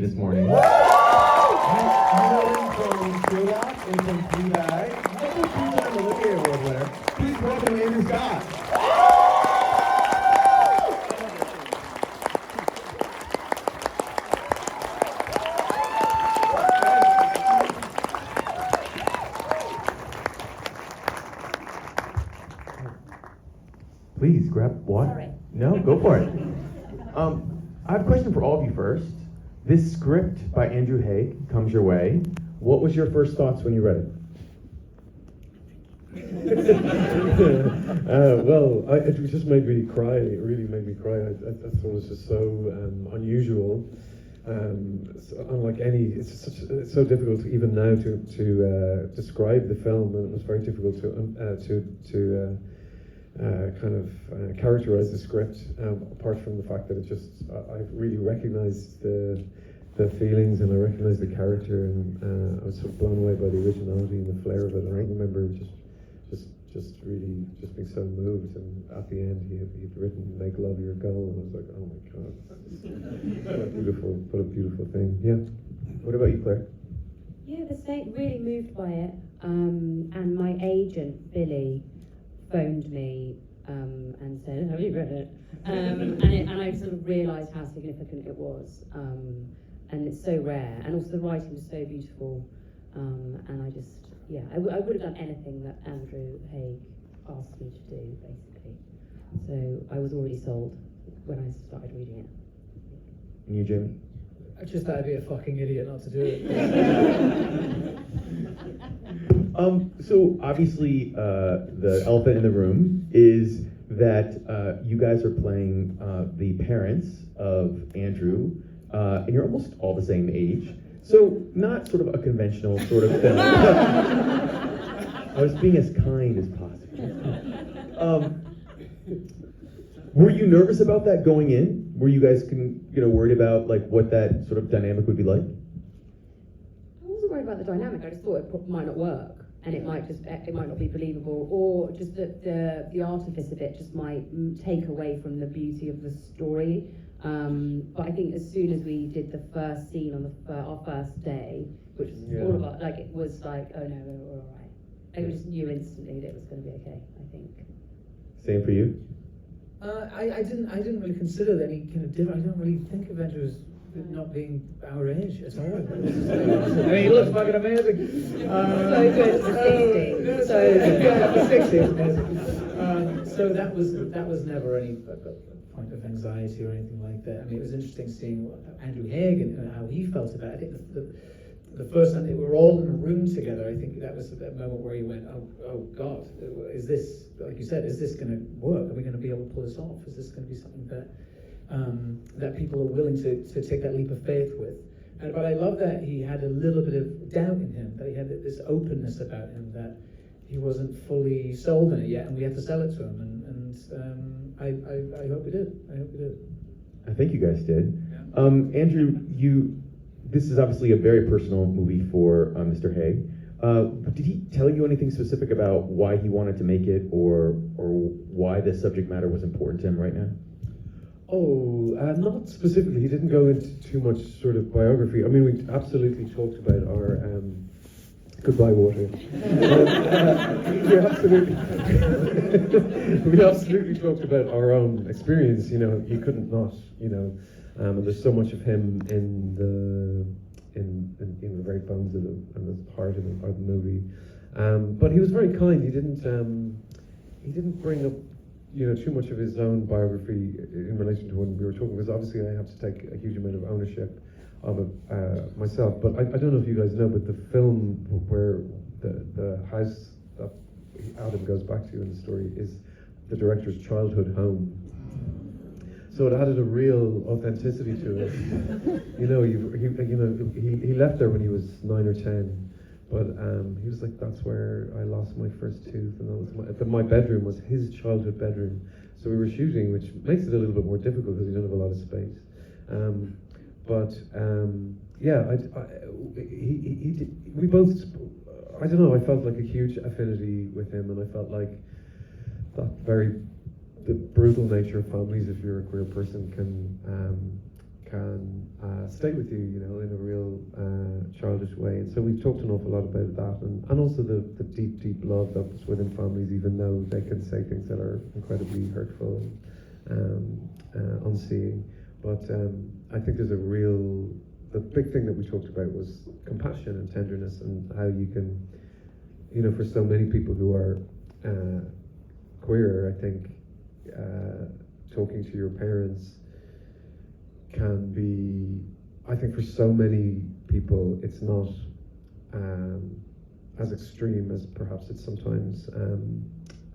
this morning. You know him from Fleabag and from Fleabag. Also two-time Olivia Award winner. Please welcome Andrew Scott. Please grab what? Sorry. No, go for it. I have a question for all of you first. This script by Andrew Haig comes your way. What was your first thoughts when you read it? It just made me cry. It really made me cry. I thought it was just so unusual. Unlike any, it's so difficult even now to describe the film, and it was very difficult to characterize the script. Apart from the fact that I really recognised the feelings, and I recognised the character, and I was sort of blown away by the originality and the flair of it. And I remember just really being so moved. And at the end, he'd written "Make love your goal," and I was like, oh my god, what a beautiful thing. Yeah. What about you, Claire? Yeah, the same. Really moved by it. And my agent Billy phoned me and said, "Have you read it?" And I sort of realised how significant it was. And it's so rare, and also the writing was so beautiful. And I would have done anything that Andrew Haig asked me to do, basically. So I was already sold when I started reading it. And you, Jamie? Just that I'd be a fucking idiot not to do it. So obviously, the elephant in the room is that you guys are playing the parents of Andrew, and you're almost all the same age. So not sort of a conventional sort of film. I was being as kind as possible. Were you nervous about that going in? Were you guys worried about like what that sort of dynamic would be like? I wasn't worried about the dynamic. I just thought it might not work, and it might not be believable, or just that the artifice of it just might take away from the beauty of the story. But I think as soon as we did the first scene on our first day, which was all of us, like it was like, oh no, we're all right. I just knew instantly that it was going to be okay. I think. Same for you. I didn't really consider any kind of different. I didn't really think of Andrew as not being our age at all. I mean, he looks fucking amazing. So good for 60. So yeah, for 60. So that was never any point of anxiety or anything like that. I mean, it was interesting seeing Andrew Haig and how he felt about it. I think the first time that we were all in a room together, I think that was that moment where he went, oh God, is this, like you said, is this going to work? Are we going to be able to pull this off? Is this going to be something that that people are willing to take that leap of faith with? But I love that he had a little bit of doubt in him, that he had this openness about him, that he wasn't fully sold on it yet, and we had to sell it to him. And I hope we did. I hope we did. I think you guys did. Yeah. Andrew, this is obviously a very personal movie for Mr. Haig. Did he tell you anything specific about why he wanted to make it, or why this subject matter was important to him right now? Not specifically. He didn't go into too much sort of biography. I mean, we absolutely talked about our goodbye water. We absolutely talked about our own experience. You know, you couldn't not. You know, and there's so much of him in the very bones of it and the heart of the movie. But he was very kind. He didn't bring up too much of his own biography in relation to when we were talking, because obviously I have to take a huge amount of ownership of it myself. But I don't know if you guys know, but the film where the house that Adam goes back to in the story is the director's childhood home. So it added a real authenticity to it. He left there when he was 9 or 10. But he was like, that's where I lost my first tooth, and that was my bedroom was his childhood bedroom. So we were shooting, which makes it a little bit more difficult because we don't have a lot of space. We both, I don't know, I felt like a huge affinity with him, and I felt like the brutal nature of families, if you're a queer person, can stay with you, you know, in a real childish way. And so we've talked an awful lot about that, and also the deep, deep love that's within families, even though they can say things that are incredibly hurtful and unseeing. But I think there's the big thing that we talked about was compassion and tenderness, and how you can, you know, for so many people who are queer, I think talking to your parents can be, I think for so many people, it's not as extreme as perhaps it's sometimes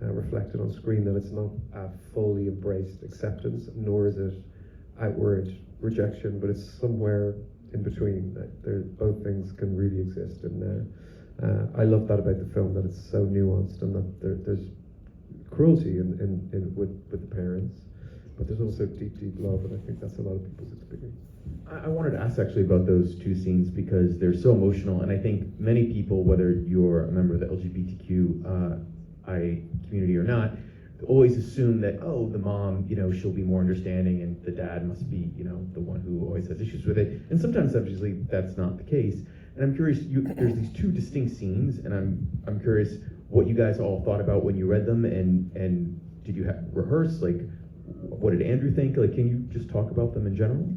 reflected on screen, that it's not a fully embraced acceptance, nor is it outward rejection, but it's somewhere in between. Both things can really exist, and I love that about the film, that it's so nuanced, and that there's cruelty with the parents, but there's also deep, deep love, and I think that's a lot of people's experience. I wanted to ask actually about those two scenes because they're so emotional, and I think many people, whether you're a member of the LGBTQI community or not, always assume that, oh, the mom, you know, she'll be more understanding, and the dad must be, you know, the one who always has issues with it. And sometimes, obviously, that's not the case. And I'm curious, there's these two distinct scenes, and I'm curious what you guys all thought about when you read them, and did you rehearse? Like, what did Andrew think? Like, can you just talk about them in general?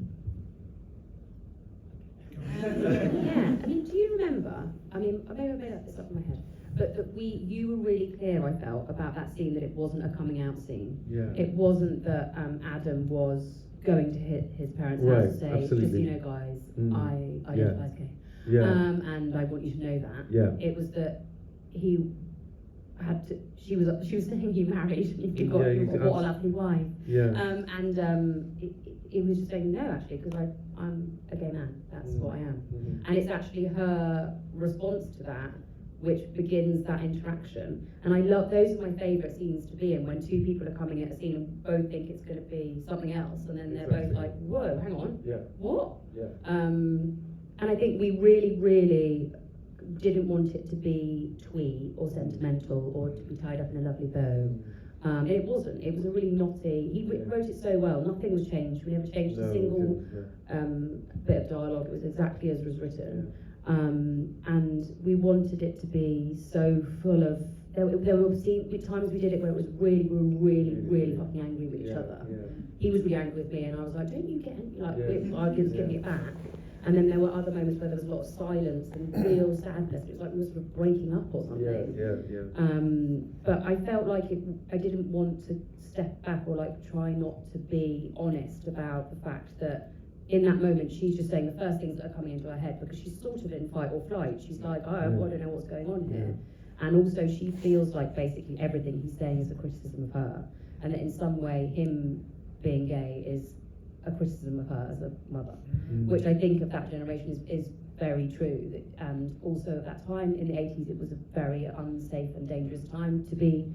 Yeah, I mean, do you remember? I mean, maybe I made this up in my head, but that you were really clear, I felt, about that scene, that it wasn't a coming out scene. Yeah. It wasn't that Adam was going to his parents' Right, house to say, absolutely. just so you know, guys, I identify as gay. Yeah. And I want you to know that. Yeah. It was that he had to. She was saying you married and you got what a lovely wife. Yeah. It was just saying no, actually, because I'm a gay man. That's what I am. Mm-hmm. And it's actually her response to that which begins that interaction. And I love, those are my favourite scenes to be in, when two people are coming at a scene and both think it's going to be something else, and then they're both like, whoa, hang on, what? Yeah. And I think we really, really didn't want it to be twee or sentimental or to be tied up in a lovely bow. It wasn't. It was a really knotty. He wrote it so well. Nothing was changed. We never changed a single bit of dialogue. It was exactly as was written. And we wanted it to be so full of. There were times we did it where it was we were really fucking angry with each other. Yeah. He was really angry with me, and I was like, "Don't you get angry?" I was giving it back. And then there were other moments where there was a lot of silence and real sadness. It was like we were sort of breaking up or something. But I felt like I didn't want to step back or like try not to be honest about the fact that in that moment she's just saying the first things that are coming into her head, because she's sort of in fight or flight. She's like, oh, I don't know what's going on here. And also she feels like basically everything he's saying is a criticism of her, and that in some way him being gay is a criticism of her as a mother, which I think of that generation is very true. And also at that time in the 80s, it was a very unsafe and dangerous time to be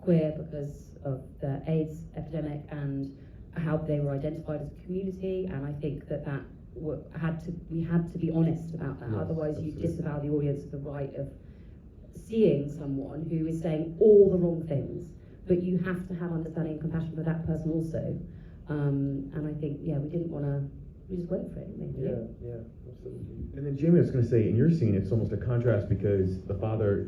queer because of the AIDS epidemic and how they were identified as a community. And I think that we had to be honest about that. Yes, Otherwise, you absolutely. disavow the audience of the right of seeing someone who is saying all the wrong things, but you have to have understanding and compassion for that person also. And I think, we didn't want to, we just went for it, maybe. Yeah, absolutely. And then Jamie, I was going to say, in your scene, it's almost a contrast because the father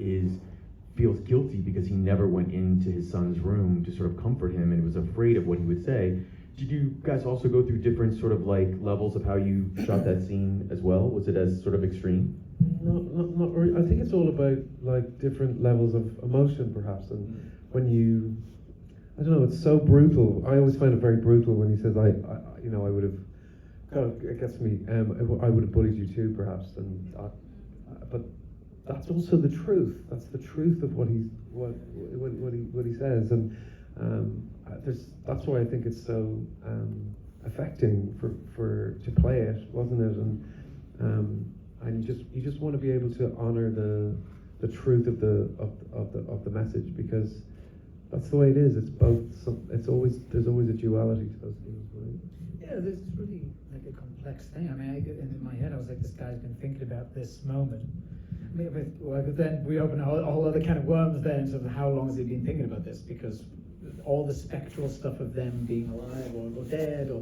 feels guilty because he never went into his son's room to sort of comfort him and was afraid of what he would say. Did you guys also go through different sort of like levels of how you shot that scene as well? Was it as sort of extreme? Not really. I think it's all about like different levels of emotion, perhaps, and when you. I don't know, it's so brutal. I always find it very brutal when he says, I would have, God, it gets me, I would have bullied you too, perhaps. But that's also the truth. That's the truth of what he says. And that's why I think it's so affecting to play it, wasn't it? And you just want to be able to honor the truth of the message, because that's the way it is. It's both. There's always a duality to those things, right? Yeah, this is really like a complex thing. I mean, in my head, I was like, this guy's been thinking about this moment. I mean, but then we open a whole other can of worms there in terms of how long has he been thinking about this? Because all the spectral stuff of them being alive or dead, or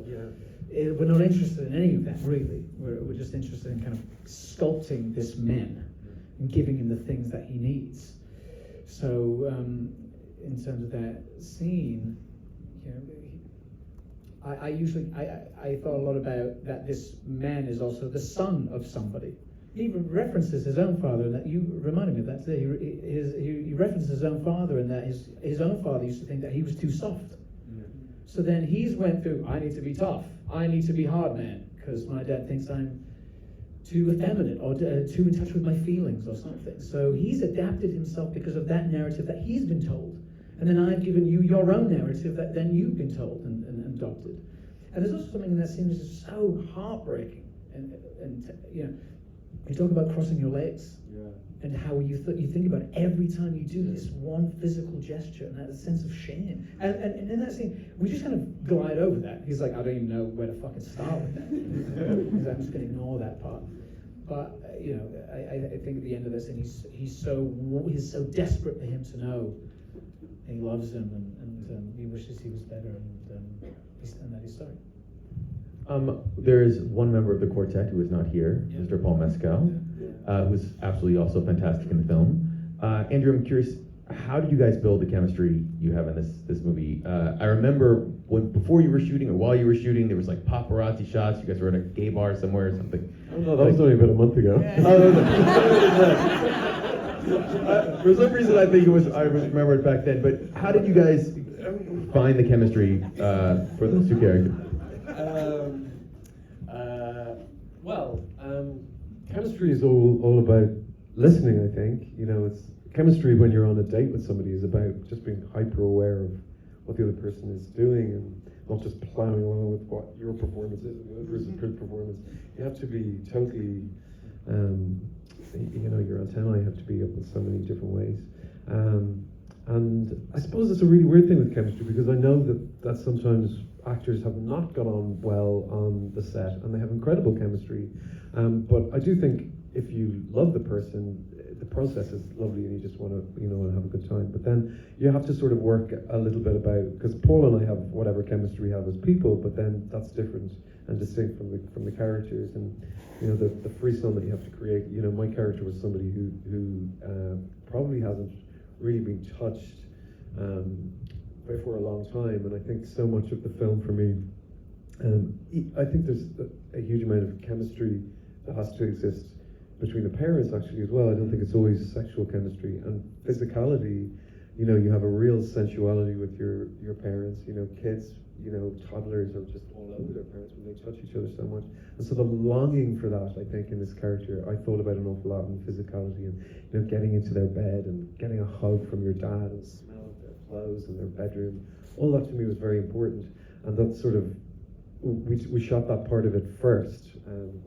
we're not interested in any of that, really. We're just interested in kind of sculpting this man and giving him the things that he needs. So, in terms of that scene, you know, I thought a lot about that this man is also the son of somebody. He even references his own father, and that you reminded me of that today. He references his own father, and that his own father used to think that he was too soft. So then he's went through, I need to be tough, I need to be hard man, because my dad thinks I'm too effeminate or too in touch with my feelings or something. So he's adapted himself because of that narrative that he's been told. And then I've given you your own narrative that then you've been told and adopted. And there's also something in that scene that's just so heartbreaking. And you know, you talk about crossing your legs. Yeah. And how you think about it every time you do this one physical gesture, and that sense of shame. And in that scene, we just kind of glide over that. He's like, I don't even know where to fucking start with that. Because I'm just going to ignore that part. But you know, I think at the end of this, and he's so desperate for him to know, and he loves him, and he wishes he was better, and that he's sorry. There is one member of the quartet who is not here, Yeah. Mr. Paul Mescal, who's absolutely also fantastic in the film. Andrew, I'm curious, how did you guys build the chemistry you have in this movie? I remember before you were shooting or while you were shooting, there was like paparazzi shots. You guys were at a gay bar somewhere or something. Oh, no, that was only about a month ago. For some reason, I think I remember it back then. But how did you guys find the chemistry for those two characters? Chemistry is all about listening, I think. You know, it's chemistry when you're on a date with somebody is about just being hyper aware of what the other person is doing and not just plowing along with what your performance is and the other person's good performance. You have to be totally, you know, your antennae have to be up in so many different ways. And I suppose it's a really weird thing with chemistry because I know that sometimes actors have not got on well on the set and they have incredible chemistry. But I do think if you love the person, the process is lovely and you just want to, you know, have a good time. But then you have to sort of work a little bit about, because Paul and I have whatever chemistry we have as people, but then that's different and distinct from the characters. And, you know, the frisson that you have to create. You know, my character was somebody who probably hasn't really been touched for a long time, and I think so much of the film for me, I think there's a huge amount of chemistry that has to exist between the parents actually as well. I don't think it's always sexual chemistry and physicality. You know, you have a real sensuality with your parents. You know, kids, you know, toddlers are just all over their parents when they touch each other so much. And so the longing for that, I think, in this character, I thought about an awful lot in physicality and, you know, getting into their bed and getting a hug from your dad and smell of their clothes and their bedroom. All that to me was very important. And that's sort of, we shot that part of it first,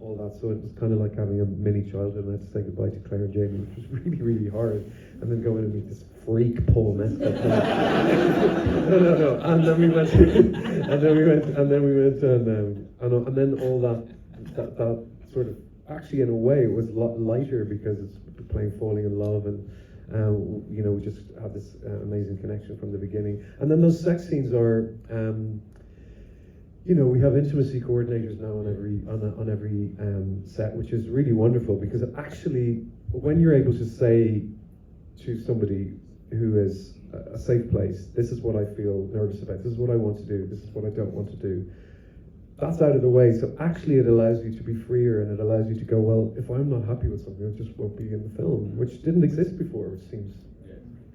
all that, so it was kind of like having a mini childhood, and I had to say goodbye to Claire and Jamie, which was really, really hard, and then go in and meet this freak Paul Mescal. No, and then we went, and then all that sort of, actually in a way it was a lot lighter because it's playing Falling in Love, and you know, we just had this amazing connection from the beginning. And then those sex scenes are, you know, we have intimacy coordinators now on every set, which is really wonderful because actually, when you're able to say to somebody who is a safe place, this is what I feel nervous about, this is what I want to do, this is what I don't want to do, that's out of the way. So actually it allows you to be freer, and it allows you to go, well, if I'm not happy with something, it just won't be in the film, which didn't exist before, which seems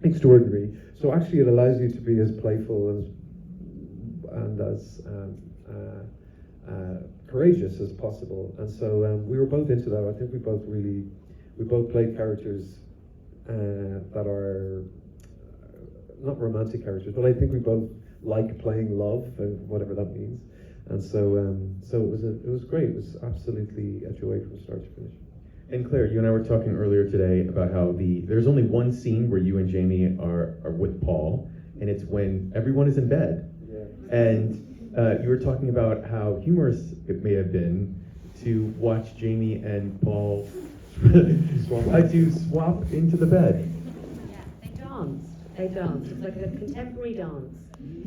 extraordinary. So actually it allows you to be as playful and as courageous as possible. And so we were both into that. I think we both played characters that are not romantic characters, but I think we both like playing love, whatever that means. And so it was great. It was absolutely a joy from start to finish. And Claire, you and I were talking earlier today about how there's only one scene where you and Jamie are with Paul, and it's when everyone is in bed. Yeah. And you were talking about how humorous it may have been to watch Jamie and Paul swap into the bed. Yeah, they dance. It's like a contemporary dance.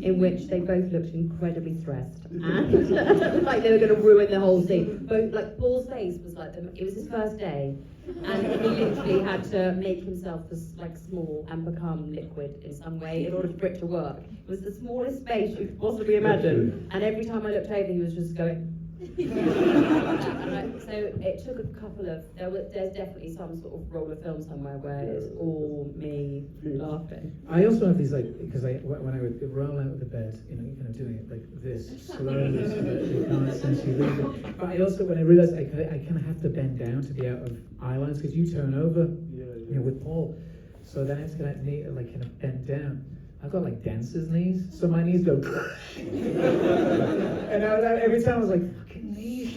in which they both looked incredibly stressed and like they were going to ruin the whole scene. Both, like Paul's face was like, it was his first day, and he literally had to make himself like small and become liquid in some way in order for it to work. It was the smallest space you could possibly imagine, and every time I looked over, he was just going. So it took a couple of, there's definitely some sort of roll of film somewhere where it's all me laughing. I also have these, like, because when I would roll out of the bed, you know, you're kind of doing it like this slowly so that you can't essentially leave it. But I also, when I realised I kind of have to bend down to be out of eye lines, because you turn over, you know, with Paul. So then I have to like kind of bend down. I've got like dancer's knees, so my knees go. And every time I was like, fucking knees.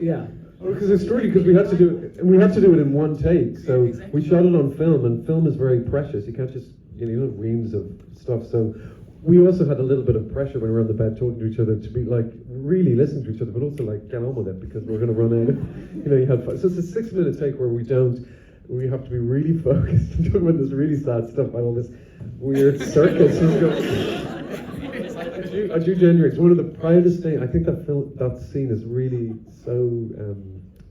Yeah. Because it's tricky, because we had to do it, and we had to do it in one take. So we shot it on film, and film is very precious. You can't just, you know, you don't have reams of stuff. So we also had a little bit of pressure when we were on the bed talking to each other to be like really listen to each other, but also like get on with it because we're going to run out of, you know, you had fun. So it's a 6-minute take where we have to be really focused and talk about this really sad stuff about all this weird circus. I do genuinely. It's one of the proudest things. I think that scene is really so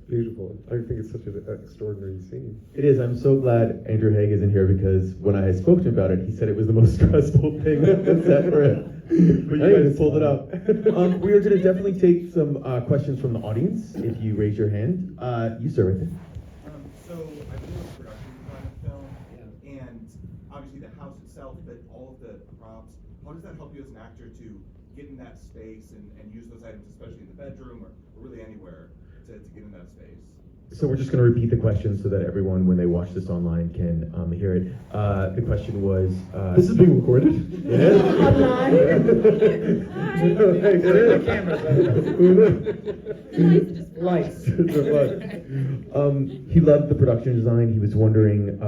beautiful. I think it's such an extraordinary scene. It is. I'm so glad Andrew Haig isn't here because when I spoke to him about it, he said it was the most stressful thing that's set for him. But you guys pulled it up. We are going to definitely take some questions from the audience. If you raise your hand, you sir, right there. So I believe it's a production design of film, and obviously the house itself, but all of the props. How does that help you as an actor to get in that space and use those items, especially in the bedroom or really anywhere, to get in that space? So we're just going to repeat the question so that everyone, when they watch this online, can hear it. The question was... This is being recorded? It is? Lights. He loved the production design. He was wondering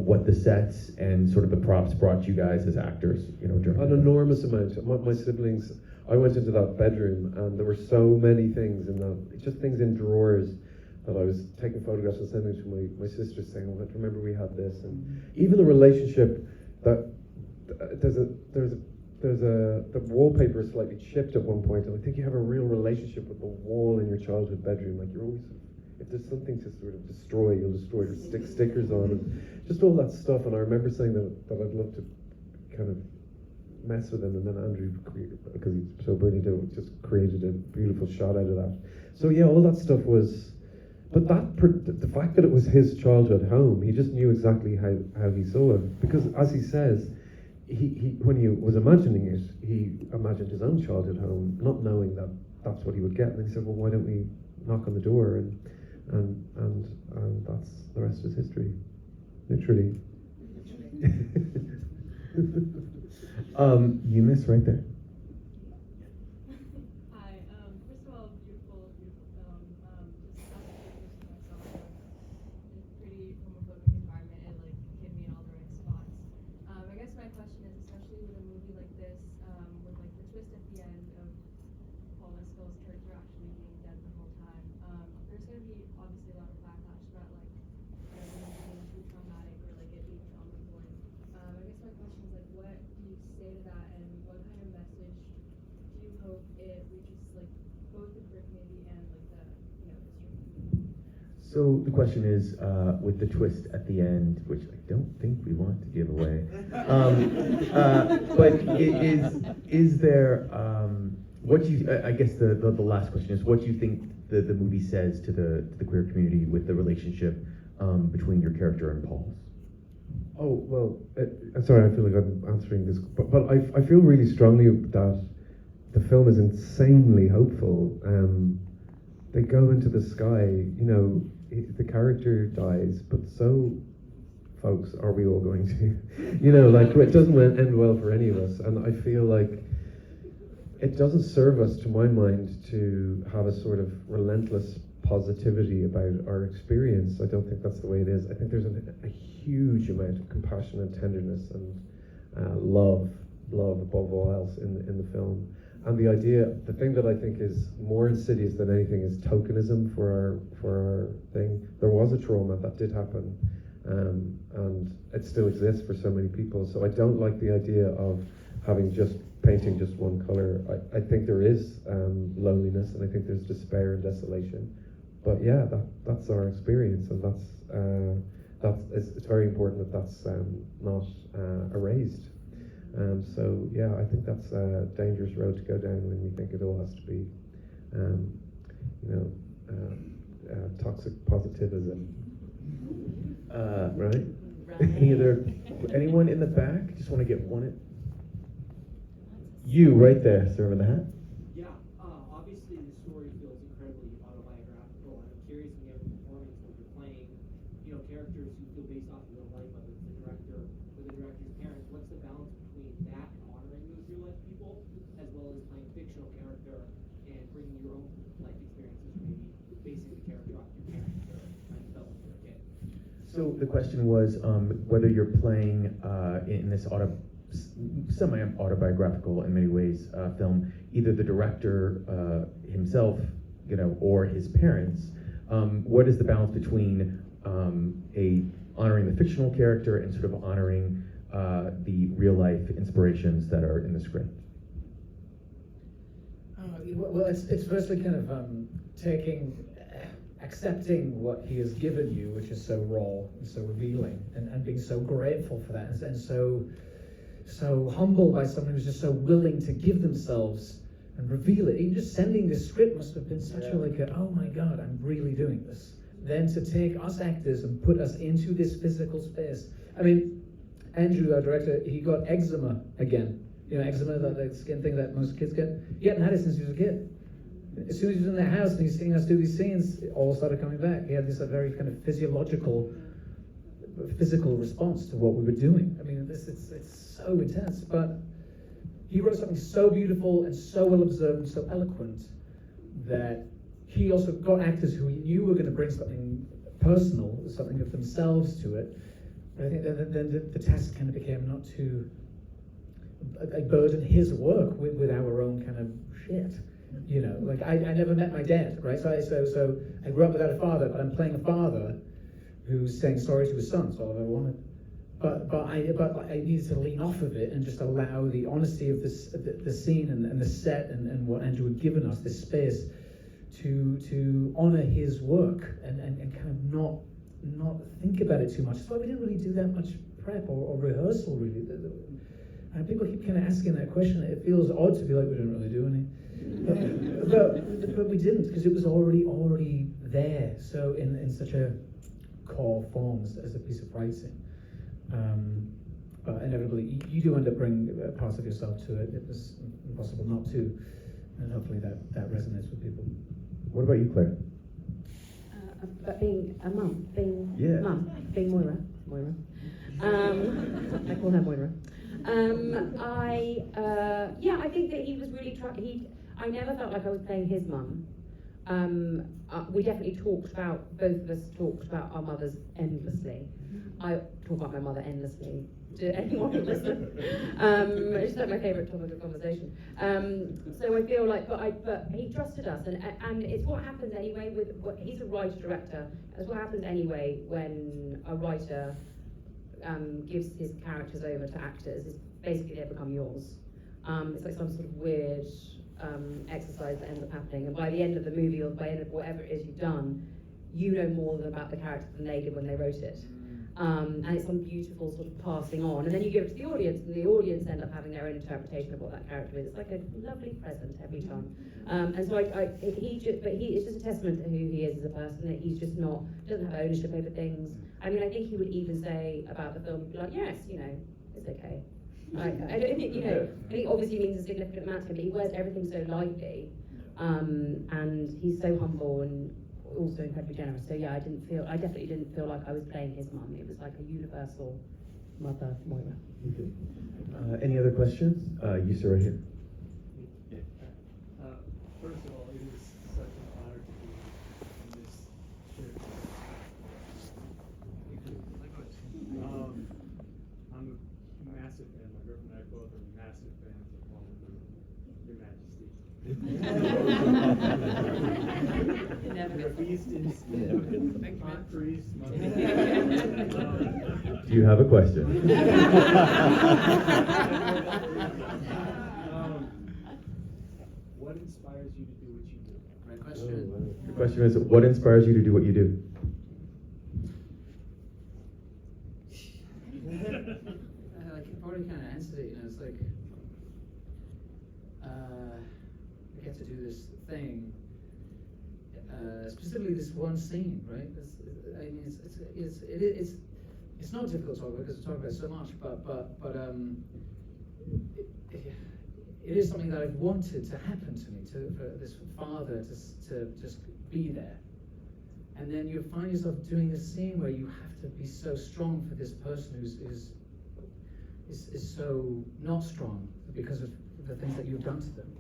what the sets and sort of the props brought you guys as actors, you know, during An enormous amount. My siblings, I went into that bedroom and there were so many things in that, just things in drawers that I was taking photographs and sending to my sister saying, oh, I remember we had this. And even the relationship that the wallpaper is slightly chipped at one point, and I think you have a real relationship with the wall in your childhood bedroom. Like you're always, if there's something to sort of destroy, you'll destroy it or stick stickers on and just all that stuff. And I remember saying that I'd love to kind of mess with him, and then Andrew, because he's so brilliant, just created a beautiful shot out of that. So yeah, all that stuff was, but the fact that it was his childhood home, he just knew exactly how he saw it. Because as he says, he when he was imagining it, he imagined his own childhood home, not knowing that that's what he would get. And he said, well, why don't we knock on the door, and that's the rest is history, literally. Eunice, right there. Hi. First of all, beautiful film. Just as a myself, in a pretty homophobic environment, it like hit me in all the right spots. I guess my question is, especially with a movie like this, with like the twist at the end of Paul Mescal's character actually being dead the whole time, there's going to be obviously a lot of backlash about like being too traumatic or like it being trauma born. I guess my question is like, what do you say to that, and what kind of message do you hope it reaches like both the queer community and like the history community? So the question is, with the twist at the end, which I don't think we want to give away, but is there, what do you, I guess the last question is, what do you think the movie says to the queer community with the relationship between your character and Paul's? Oh, well, sorry, I feel like I'm answering this, but I feel really strongly that the film is insanely hopeful. They go into the sky, you know, the character dies, but so, folks, are we all going to? You know, like, it doesn't end well for any of us, and I feel like it doesn't serve us, to my mind, to have a sort of relentless positivity about our experience. I don't think that's the way it is. I think there's a huge amount of compassion and tenderness and love above all else in the film. And the thing that I think is more insidious than anything is tokenism for our thing. There was a trauma that did happen, and it still exists for so many people. So I don't like the idea of having just painting just one color. I think there is loneliness, and I think there's despair and desolation. But yeah, that's our experience, and it's very important that that's not erased. So yeah, I think that's a dangerous road to go down when we think it all has to be, toxic positivism. Right? Anyone in the back? Just want to get one. You right there, sir, in the hat. Yeah, obviously the story feels incredibly autobiographical, and I'm curious when you have a performance when you're playing, characters who feel based off of real life, whether it's the director or the director's parents. What's the balance between that and honoring those real life people, as well as playing a fictional character and bringing your own life experiences, maybe basing the character off your parents or how you felt when you were a kid? So the question was whether you're playing in this semi-autobiographical in many ways film, either the director himself, or his parents. What is the balance between honoring the fictional character and sort of honoring the real life inspirations that are in the script? Well, it's firstly kind of accepting what he has given you, which is so raw and so revealing, and being so grateful for that, and so humbled by someone who's just so willing to give themselves and reveal it. Even just sending this script must have been such oh my God, I'm really doing this. Then to take us actors and put us into this physical space. I mean, Andrew, our director, he got eczema again. Eczema, that skin thing that most kids get. He hadn't had it since he was a kid. As soon as he was in the house and he's seeing us do these scenes, it all started coming back. He had this very kind of physical response to what we were doing. I mean, it's so intense, but he wrote something so beautiful and so well observed and so eloquent that he also got actors who he knew were going to bring something personal, something of themselves to it. But I think then the task kind of became not to burden his work with our own kind of shit. I never met my dad, right? So I grew up without a father, but I'm playing a father who's saying sorry to his son. That's all I ever wanted. But I needed to lean off of it and just allow the honesty of the scene and the set and what Andrew had given us, this space, to honor his work and kind of not think about it too much. That's why we didn't really do that much prep or rehearsal, really. And people keep kind of asking that question. It feels odd to be like, we didn't really do any. But we didn't, because it was already there. So in such a core form as a piece of writing. But inevitably, you do end up bringing parts of yourself to it. It was impossible not to. And hopefully that resonates with people. What about you, Claire? But being a mum, being Moira. I call her Moira. I think that he was really I never felt like I was playing his mum. We definitely both of us talked about our mothers endlessly. I talk about my mother endlessly. To anyone who listens. It's like my favourite topic of conversation. So I feel like, but he trusted us, and it's what happens anyway he's a writer-director. It's what happens anyway when a writer gives his characters over to actors. Is basically they become yours. It's like some sort of weird exercise that ends up happening, and by the end of the movie or by the end of whatever it is you've done, you know more about the character than they did when they wrote it. And it's some beautiful sort of passing on, and then you give it to the audience, and the audience end up having their own interpretation of what that character is. It's like a lovely present every time. And so it's just a testament to who he is as a person, that he's just doesn't have ownership over things. I mean, I think he would even say about the film, like, yes, it's okay. I don't think, I think obviously means a significant amount to him, but he wears everything so lightly, and he's so humble and also incredibly generous. So yeah, I definitely didn't feel like I was playing his mum. It was like a universal mother, Moira. Any other questions? You sir right here. First of all, it is such an honor to be in this church. I'm a massive fan. My girlfriend and I both are massive fans of all of Your Majesty. Beast in hot priest. Do you have a question? What inspires you to do what you do? Great question. The question is, what inspires you to do what you do? Like you've already kind of answered it, you know, it's like, I get to do this thing, specifically this one scene, right? I mean, it's not difficult to talk about because we talk about so much, but it is something that I've wanted to happen to me, for this father to just be there. And then you find yourself doing this scene where you have to be so strong for this person who's is so not strong because of the things that you've done to them,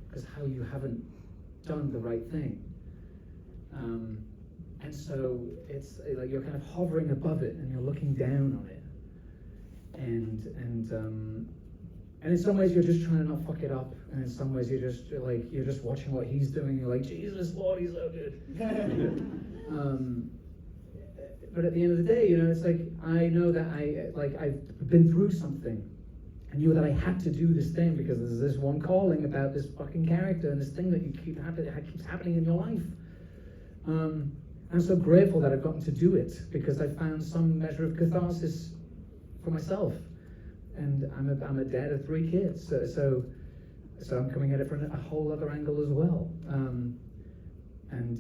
because how you haven't done the right thing. And so it's like you're kind of hovering above it and you're looking down on it. And in some ways you're just trying to not fuck it up, and in some ways you're just watching what he's doing. You're like, Jesus Lord, he's so good. But at the end of the day, you know, it's like I know that I've been through something. I knew that I had to do this thing because there's this one calling about this fucking character and this thing that keeps happening in your life. I'm so grateful that I've gotten to do it because I found some measure of catharsis for myself. And I'm a dad of 3 kids, so I'm coming at it from a whole other angle as well. And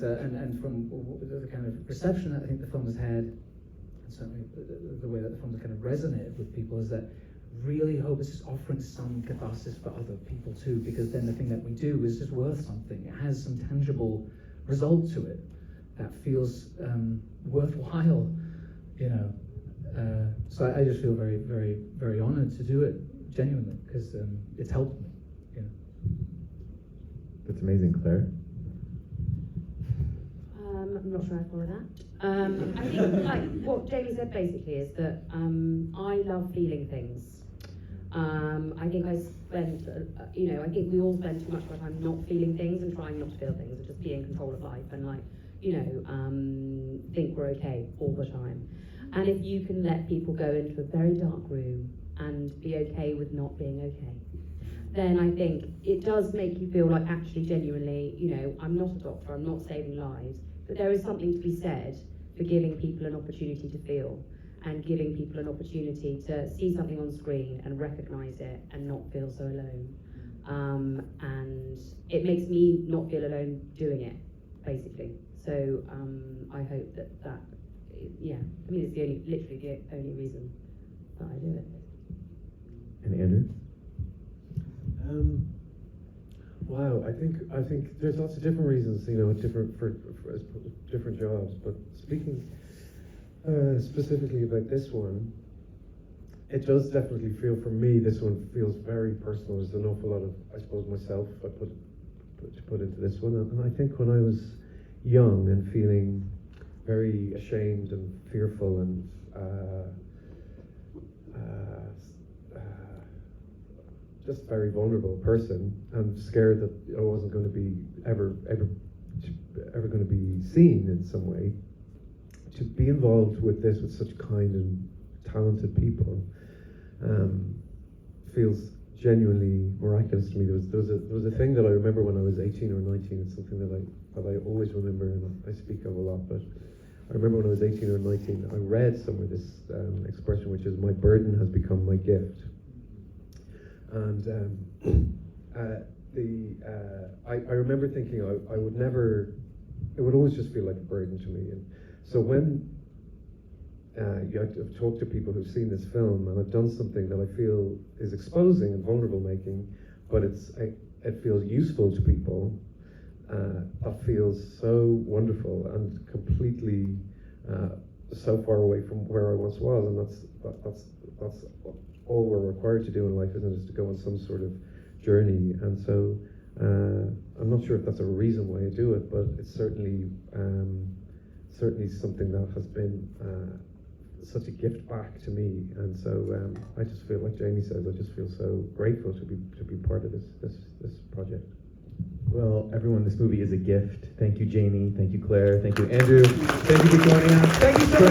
from the kind of reception that I think the film has had, and certainly the way that the film has kind of resonated with people, is that really hope it's just offering some catharsis for other people too, because then the thing that we do is just worth something. It has some tangible result to it that feels worthwhile, you know. So I just feel very, very, very honored to do it, genuinely, because it's helped me, you know. That's amazing, Claire. I'm not sure I follow that. I think like what Jamie said basically is that I love feeling things. I think I spend, I think we all spend too much of our time not feeling things and trying not to feel things and just be in control of life and think we're okay all the time. And if you can let people go into a very dark room and be okay with not being okay, then I think it does make you feel like actually genuinely, I'm not a doctor, I'm not saving lives, but there is something to be said for giving people an opportunity to feel and giving people an opportunity to see something on screen and recognise it and not feel so alone. And it makes me not feel alone doing it, basically. So I hope that, it's literally the only reason that I do it. And Andrew? Wow, I think there's lots of different reasons, different for different jobs. But speaking specifically about this one, it does definitely feel, for me, this one feels very personal. There's an awful lot of, I suppose, myself I put into this one. And I think when I was young and feeling very ashamed and fearful and just very vulnerable person, and scared that I wasn't going to be ever going to be seen in some way. To be involved with this with such kind and talented people feels genuinely miraculous to me. There was a thing that I remember when I was 18 or 19. It's something that I always remember and I speak of a lot. But I remember when I was 18 or 19, I read somewhere this expression, which is, "My burden has become my gift." And I remember thinking I would never, it would always just feel like a burden to me. And so when I've talked to people who've seen this film, and I've done something that I feel is exposing and vulnerable making, but it feels useful to people, that feels so wonderful and completely so far away from where I once was. And that's all we're required to do in life, isn't it? Is to go on some sort of journey. And so I'm not sure if that's a reason why I do it, but it's certainly something that has been such a gift back to me. And so I just feel, like Jamie says, I just feel so grateful to be part of this project. Well, everyone, this movie is a gift. Thank you, Jamie. Thank you, Claire. Thank you, Andrew. Thank you for joining us. Thank you so much.